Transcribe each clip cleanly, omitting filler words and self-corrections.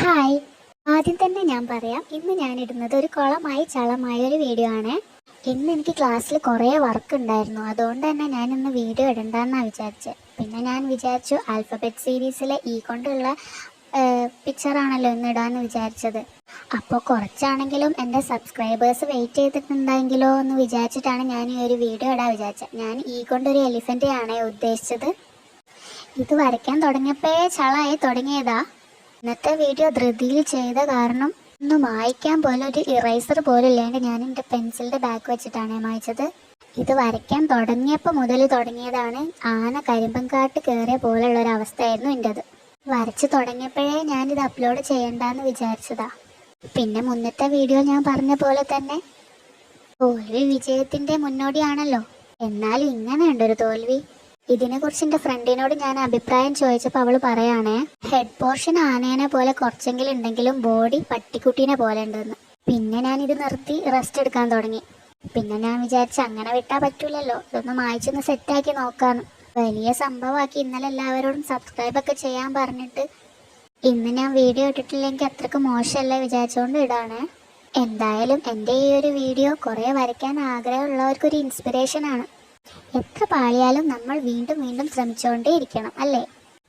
Hi. ആദ്യം തന്നെ ഞാൻ പറയാം, ഇന്ന് ഞാനിടുന്നത് ഒരു കുളമായി ചളമായ ഒരു വീഡിയോ ആണ്. ഇന്ന് എനിക്ക് ക്ലാസ്സിൽ കുറേ വർക്ക് ഉണ്ടായിരുന്നു, അതുകൊണ്ട് തന്നെ ഞാനിന്ന് വീഡിയോ ഇടണ്ടെന്നാണ് വിചാരിച്ചത്. പിന്നെ ഞാൻ വിചാരിച്ചു ആൽഫബറ്റ് സീരീസിലെ കൊണ്ടുള്ള പിക്ചറാണല്ലോ ഇന്ന് ഇടാമെന്ന് വിചാരിച്ചത്. അപ്പോൾ കുറച്ചാണെങ്കിലും എൻ്റെ സബ്സ്ക്രൈബേഴ്സ് വെയിറ്റ് ചെയ്തിട്ടുണ്ടെങ്കിലോ എന്ന് വിചാരിച്ചിട്ടാണ് ഞാൻ ഈ ഒരു വീഡിയോ ഇടാൻ വിചാരിച്ചത്. ഞാൻ കൊണ്ടൊരു എലിഫൻ്റ് ആണേ ഉദ്ദേശിച്ചത്. ഇത് വരയ്ക്കാൻ തുടങ്ങിയപ്പോഴേ ചളായി തുടങ്ങിയതാ. ഇന്നത്തെ വീഡിയോ ധൃതിയിൽ ചെയ്ത കാരണം ഒന്നും മായ്ക്കാൻ പോലും ഒരു ഇറേസർ പോലും ഇല്ലാണ്ട് ഞാൻ എൻ്റെ പെൻസിലിൻ്റെ ബാക്ക് വെച്ചിട്ടാണ് മായ്ച്ചത്. ഇത് വരയ്ക്കാൻ തുടങ്ങിയപ്പോൾ മുതൽ തുടങ്ങിയതാണ്. ആന കരിമ്പൻകാട്ട് കയറിയ പോലെയുള്ള ഒരു അവസ്ഥയായിരുന്നു എൻ്റെത്. വരച്ച് തുടങ്ങിയപ്പോഴേ ഞാനിത് അപ്ലോഡ് ചെയ്യണ്ടെന്ന് വിചാരിച്ചതാ. പിന്നെ മുന്നത്തെ വീഡിയോ ഞാൻ പറഞ്ഞ പോലെ തന്നെ തോൽവി വിജയത്തിൻ്റെ മുന്നോടിയാണല്ലോ. എന്നാലും ഇങ്ങനെയുണ്ടൊരു തോൽവി. ഇതിനെക്കുറിച്ച് എൻ്റെ ഫ്രണ്ടിനോട് ഞാൻ അഭിപ്രായം ചോദിച്ചപ്പോൾ അവൾ പറയാണേ, ഹെഡ് പോർഷൻ ആനേനെ പോലെ കുറച്ചെങ്കിലും ഉണ്ടെങ്കിലും ബോഡി പട്ടിക്കുട്ടീനെ പോലെ ഉണ്ടെന്ന്. പിന്നെ ഞാനിത് നിർത്തി റെസ്റ്റ് എടുക്കാൻ തുടങ്ങി. പിന്നെ ഞാൻ വിചാരിച്ചു അങ്ങനെ വിട്ടാൽ പറ്റൂലല്ലോ, ഇതൊന്ന് മായ്ച്ചൊന്ന് സെറ്റാക്കി നോക്കാമെന്ന്. വലിയ സംഭവമാക്കി ഇന്നലെ എല്ലാവരോടും സബ്സ്ക്രൈബൊക്കെ ചെയ്യാൻ പറഞ്ഞിട്ട് ഇന്ന് ഞാൻ വീഡിയോ ഇട്ടിട്ടില്ലെങ്കിൽ അത്രയ്ക്ക് മോശമല്ലേ വിചാരിച്ചുകൊണ്ട് ഇടാണ്. എന്തായാലും എൻ്റെ ഈ ഒരു വീഡിയോ കുറേ വരയ്ക്കാൻ ആഗ്രഹമുള്ളവർക്കൊരു ഇൻസ്പിറേഷനാണ്. എത്ര പാളിയാലും നമ്മൾ വീണ്ടും വീണ്ടും ശ്രമിച്ചുകൊണ്ടേ ഇരിക്കണം, അല്ലേ?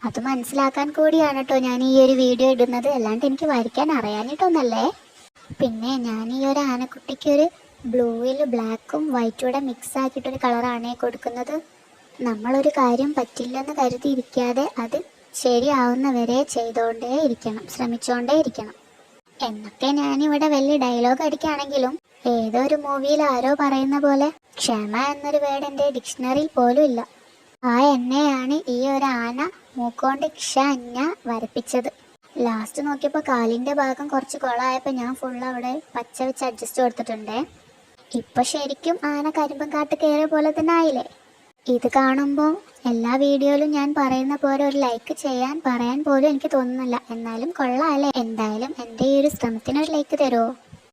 അത് മനസ്സിലാക്കാൻ കൂടിയാണ് കേട്ടോ ഞാൻ ഈ ഒരു വീഡിയോ ഇടുന്നത്, അല്ലാണ്ട് എനിക്ക് വരയ്ക്കാൻ അറിയാനിട്ടൊന്നല്ലേ. പിന്നെ ഞാൻ ഈ ഒരു ആനക്കുട്ടിക്ക് ഒരു ബ്ലൂവിൽ ബ്ലാക്കും വൈറ്റൂടെ മിക്സ് ആക്കിയിട്ടൊരു കളറാണ് കൊടുക്കുന്നത്. നമ്മളൊരു കാര്യം പറ്റില്ലെന്ന് കരുതിയിരിക്കാതെ അത് ശരിയാവുന്നവരെ ചെയ്തുകൊണ്ടേ ഇരിക്കണം, ശ്രമിച്ചുകൊണ്ടേ ഇരിക്കണം. എന്നൊക്കെ ഞാനിവിടെ വലിയ ഡയലോഗ് അടിക്കുകയാണെങ്കിലും ഏതോ ഒരു മൂവിയിൽ ആരോ പറയുന്ന പോലെ ക്ഷമ എന്നൊരു വേർഡ് എൻ്റെ ഡിക്ഷണറിയിൽ പോലും ഇല്ല. ആ എന്നെയാണ് ഈ ഒരു ആന മൂക്കോണ്ട് അഞ്ഞ വരപ്പിച്ചത്. ലാസ്റ്റ് നോക്കിയപ്പോൾ കാലിൻ്റെ ഭാഗം കുറച്ച് കുളമായപ്പോൾ ഞാൻ ഫുൾ അവിടെ പച്ച വെച്ച് അഡ്ജസ്റ്റ് കൊടുത്തിട്ടുണ്ടേ. ഇപ്പം ശരിക്കും ആന കരിമ്പൻകാട്ട് കയറിയ പോലെ തന്നെ ആയില്ലേ. ഇത് കാണുമ്പോൾ എല്ലാ വീഡിയോയിലും ഞാൻ പറയുന്ന പോലെ ഒരു ലൈക്ക് പറയാൻ പോലും എനിക്ക് തോന്നുന്നില്ല. എന്നാലും കൊള്ളാമല്ലേ. എന്തായാലും എൻ്റെ ഈ ഒരു ശ്രമത്തിനൊരു ലൈക്ക് തരുമോ?